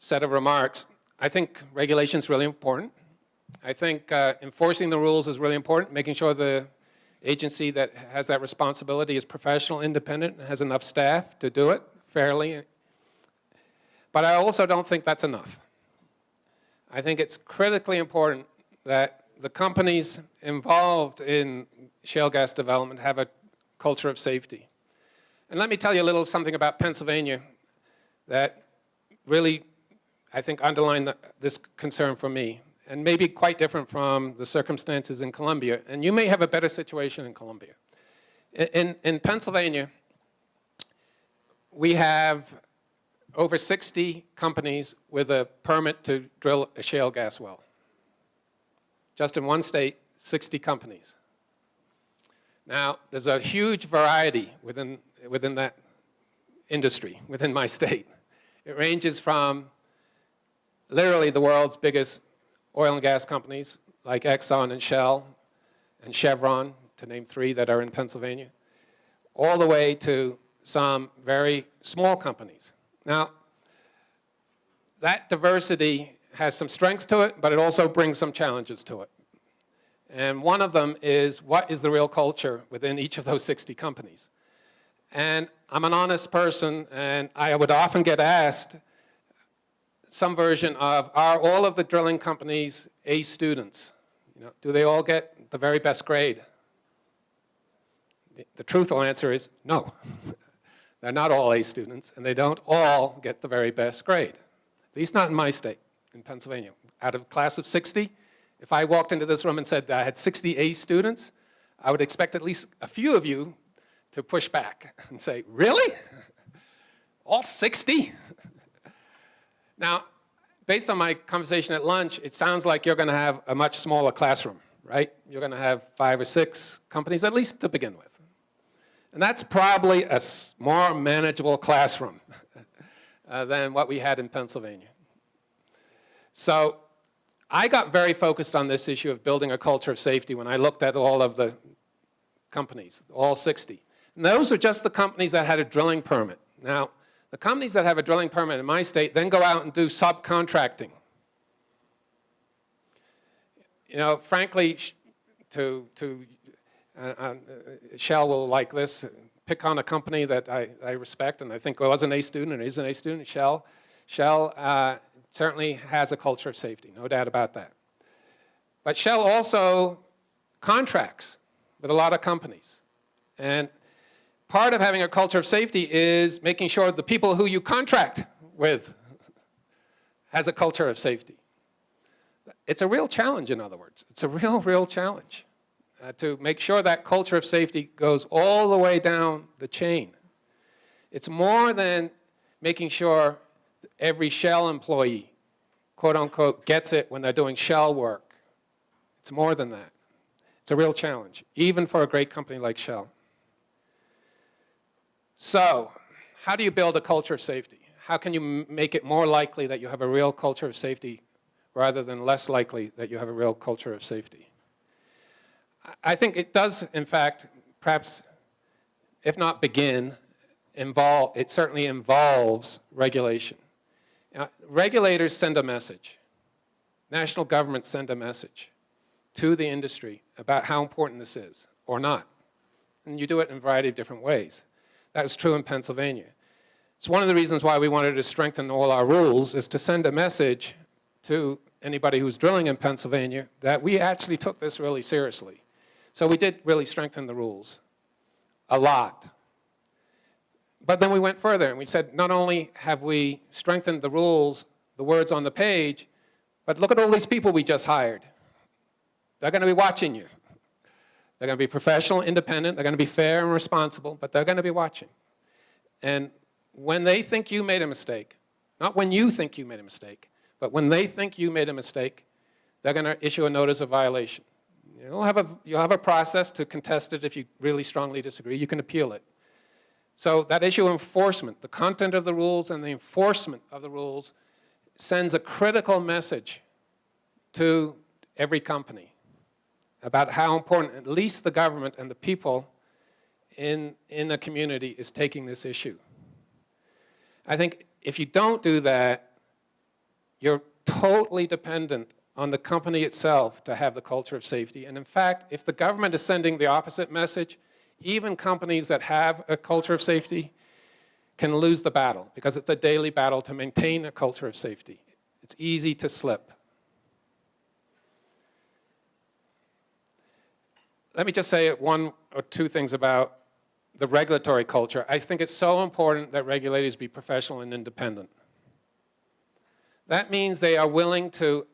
set of remarks. I think regulation is really important. I think enforcing the rules is really important, making sure the agency that has that responsibility is professional, independent, and has enough staff to do it fairly. But I also don't think that's enough. I think it's critically important that the companies involved in shale gas development have a culture of safety. And let me tell you a little something about Pennsylvania that really, I think, underlined this concern for me, and maybe quite different from the circumstances in Colombia. And you may have a better situation in Colombia. In Pennsylvania, we have over 60 companies with a permit to drill a shale gas well. Just in one state, 60 companies. Now, there's a huge variety within that industry, within my state. It ranges from literally the world's biggest oil and gas companies, like Exxon and Shell and Chevron, to name 3 that are in Pennsylvania, all the way to some very small companies. Now, that diversity has some strengths to it, but it also brings some challenges to it. And one of them is, what is the real culture within each of those 60 companies? And I'm an honest person, and I would often get asked some version of, are all of the drilling companies A students? You know, do they all get the very best grade? The truthful answer is no. They're not all A students, and they don't all get the very best grade. At least not in my state, in Pennsylvania. Out of a class of 60, if I walked into this room and said that I had 60 A students, I would expect at least a few of you to push back and say, really? All 60? Now, based on my conversation at lunch, it sounds like you're going to have a much smaller classroom, right? You're going to have 5 or 6 companies, at least to begin with. And that's probably a more manageable classroom than what we had in Pennsylvania. So I got very focused on this issue of building a culture of safety when I looked at all of the companies, all 60. And those are just the companies that had a drilling permit. Now, the companies that have a drilling permit in my state then go out and do subcontracting. You know, frankly, Shell will like this, pick on a company that I respect and I think was an A student and is an A student, Shell. Shell certainly has a culture of safety, no doubt about that. But Shell also contracts with a lot of companies. And part of having a culture of safety is making sure the people who you contract with has a culture of safety. It's a real challenge, in other words. It's a real challenge to make sure that culture of safety goes all the way down the chain. It's more than making sure every Shell employee, quote unquote, gets it when they're doing Shell work. It's more than that. It's a real challenge, even for a great company like Shell. So, how do you build a culture of safety? How can you make it more likely that you have a real culture of safety rather than less likely that you have a real culture of safety? I think it does, in fact, perhaps, if not begin, it certainly involves regulation. Now, regulators send a message. National governments send a message to the industry about how important this is, or not. And you do it in a variety of different ways. That was true in Pennsylvania. It's one of the reasons why we wanted to strengthen all our rules, is to send a message to anybody who's drilling in Pennsylvania that we actually took this really seriously. So we did really strengthen the rules a lot. But then we went further and we said, not only have we strengthened the rules, the words on the page, but look at all these people we just hired. They're going to be watching you. They're going to be professional, independent, they're going to be fair and responsible, but they're going to be watching. And when they think you made a mistake, not when you think you made a mistake, but when they think you made a mistake, they're going to issue a notice of violation. You'll have a process to contest it if you really strongly disagree. You can appeal it. So that issue of enforcement, the content of the rules and the enforcement of the rules sends a critical message to every company about how important at least the government and the people in the community is taking this issue. I think if you don't do that, you're totally dependent on the company itself to have the culture of safety. And in fact, if the government is sending the opposite message, even companies that have a culture of safety can lose the battle, because it's a daily battle to maintain a culture of safety. It's easy to slip. Let me just say one or two things about the regulatory culture. I think it's so important that regulators be professional and independent. That means they are willing to,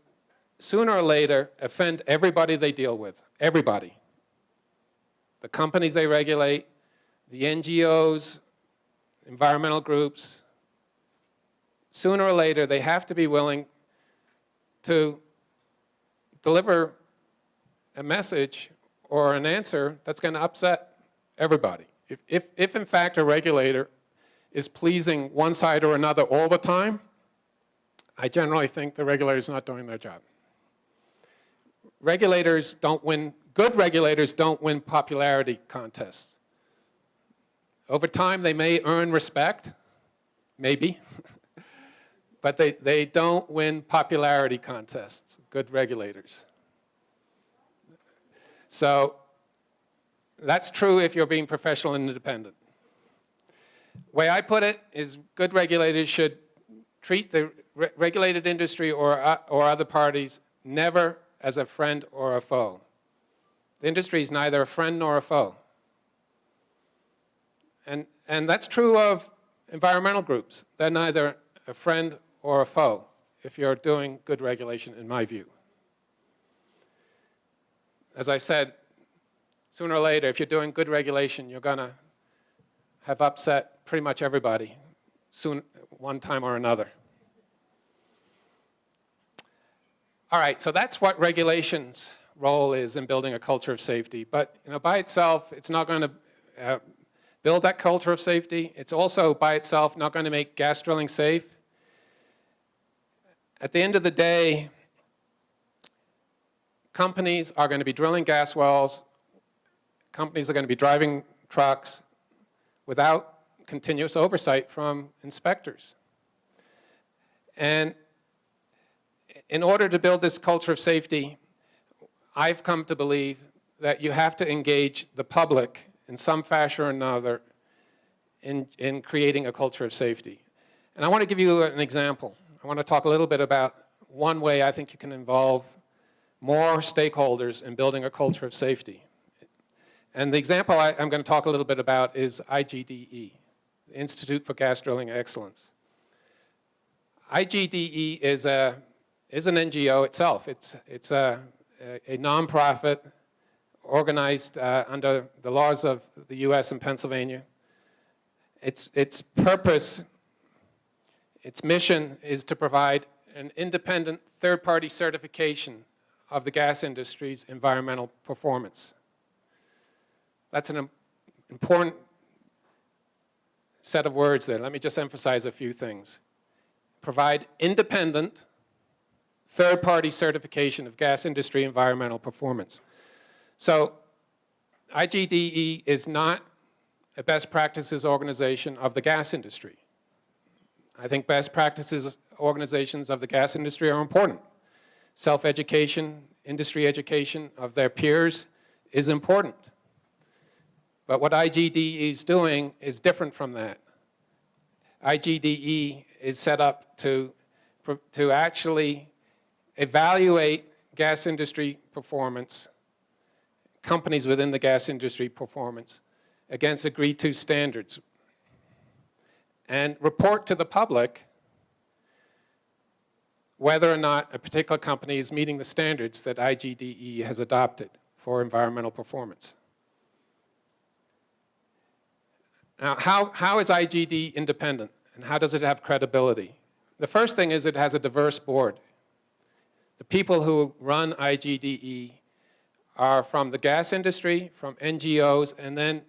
sooner or later, offend everybody they deal with, everybody. The companies they regulate, the NGOs, environmental groups. Sooner or later, they have to be willing to deliver a message or an answer that's going to upset everybody. If in fact a regulator is pleasing one side or another all the time, I generally think the regulator's not doing their job. Regulators don't win, good regulators don't win popularity contests. Over time, they may earn respect, maybe, but they don't win popularity contests, good regulators. So that's true if you're being professional and independent. The way I put it is good regulators should treat the regulated industry or other parties never as a friend or a foe. The industry is neither a friend nor a foe. And that's true of environmental groups. They're neither a friend or a foe if you're doing good regulation, in my view. As I said, sooner or later, if you're doing good regulation, you're going to have upset pretty much everybody one time or another. All right, so that's what regulation's role is in building a culture of safety. But by itself, it's not going to build that culture of safety. It's also, by itself, not going to make gas drilling safe. At the end of the day, companies are going to be drilling gas wells. Companies are going to be driving trucks without continuous oversight from inspectors. And in order to build this culture of safety, I've come to believe that you have to engage the public in some fashion or another in creating a culture of safety. And I want to give you an example. I want to talk a little bit about one way I think you can involve more stakeholders in building a culture of safety. And the example I'm going to talk a little bit about is IGDE, the Institute for Gas Drilling Excellence. IGDE is an NGO itself. It's a nonprofit organized under the laws of the US and Pennsylvania. Its purpose, its mission is to provide an independent third-party certification of the gas industry's environmental performance. That's an important set of words there. Let me just emphasize a few things. Provide independent third-party certification of gas industry environmental performance. So IGDE is not a best practices organization of the gas industry. I think best practices organizations of the gas industry are important. Self-education, industry education of their peers is important. But what IGDE is doing is different from that. IGDE is set up to actually evaluate gas industry performance, companies within the gas industry performance, against agreed-to standards, and report to the public whether or not a particular company is meeting the standards that IGDE has adopted for environmental performance. Now, how is IGDE independent, and how does it have credibility? The first thing is it has a diverse board. The people who run IGDE are from the gas industry, from NGOs, and then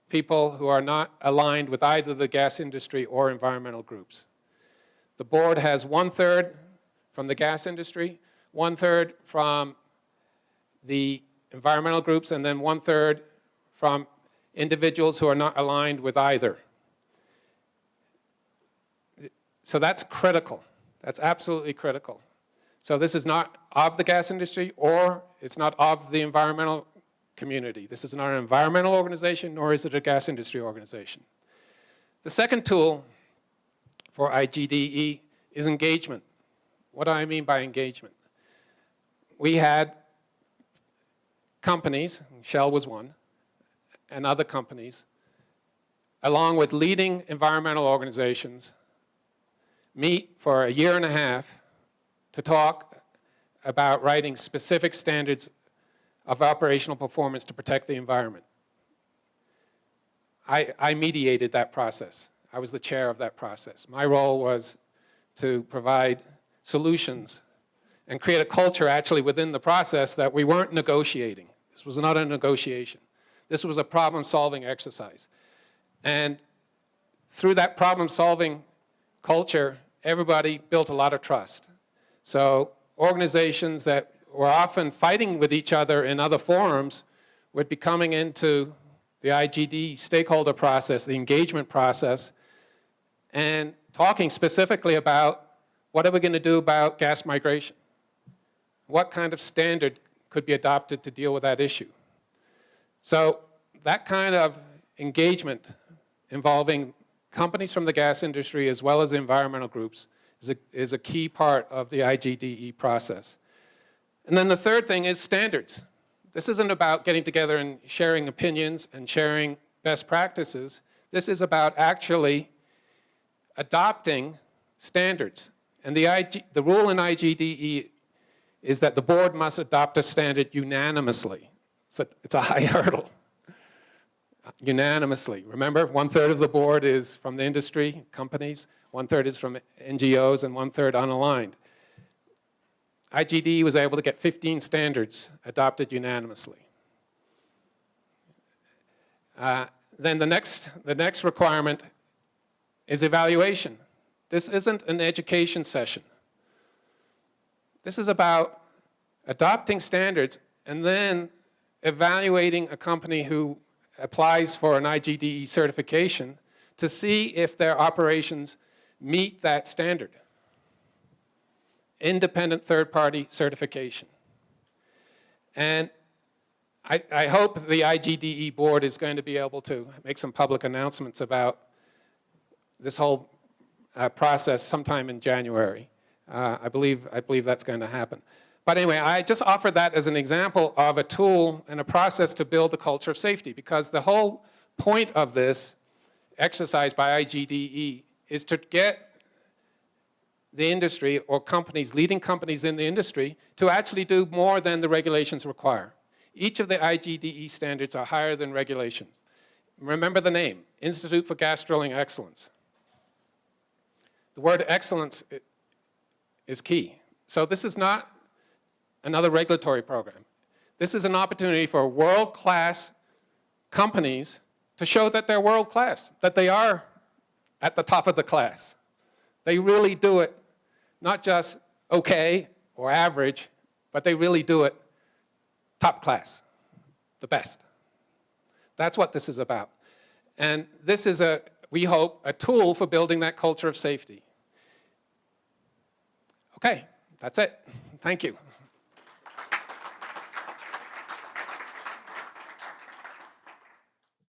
people who are not aligned with either the gas industry or environmental groups. The board has 1/3 from the gas industry, 1/3 from the environmental groups, and then 1/3 from individuals who are not aligned with either. So that's critical. That's absolutely critical. So this is not of the gas industry, or it's not of the environmental community. This is not an environmental organization, nor is it a gas industry organization. The second tool for IGDE is engagement. What do I mean by engagement? We had companies, Shell was one, and other companies, along with leading environmental organizations, meet for a year and a half to talk about writing specific standards of operational performance to protect the environment. I mediated that process. I was the chair of that process. My role was to provide solutions and create a culture actually within the process that we weren't negotiating. This was not a negotiation. This was a problem-solving exercise. And through that problem-solving culture, everybody built a lot of trust. So organizations that were often fighting with each other in other forums would be coming into the IGD stakeholder process, the engagement process, and talking specifically about what are we going to do about gas migration? What kind of standard could be adopted to deal with that issue? So that kind of engagement involving companies from the gas industry as well as environmental groups is a key part of the IGDE process. And then the third thing is standards. This isn't about getting together and sharing opinions and sharing best practices. This is about actually adopting standards. And the rule in IGDE is that the board must adopt a standard unanimously. So it's a high hurdle. Unanimously. Remember, 1/3 of the board is from the industry, companies, 1/3 is from NGOs, and 1/3 unaligned. IGDE was able to get 15 standards adopted unanimously. Then the next requirement is evaluation. This isn't an education session. This is about adopting standards and then evaluating a company who applies for an IGDE certification to see if their operations meet that standard. Independent third-party certification. And I hope the IGDE board is going to be able to make some public announcements about this whole process sometime in January. I believe that's going to happen. But anyway, I just offer that as an example of a tool and a process to build a culture of safety, because the whole point of this exercise by IGDE is to get the industry or companies, leading companies in the industry, to actually do more than the regulations require. Each of the IGDE standards are higher than regulations. Remember the name, Institute for Gas Drilling Excellence. The word excellence is key. So this is not another regulatory program. This is an opportunity for world-class companies to show that they're world-class, that they are at the top of the class. They really do it, not just okay or average, but they really do it top class, the best. That's what this is about. And this is, we hope, a tool for building that culture of safety. Okay, that's it. Thank you.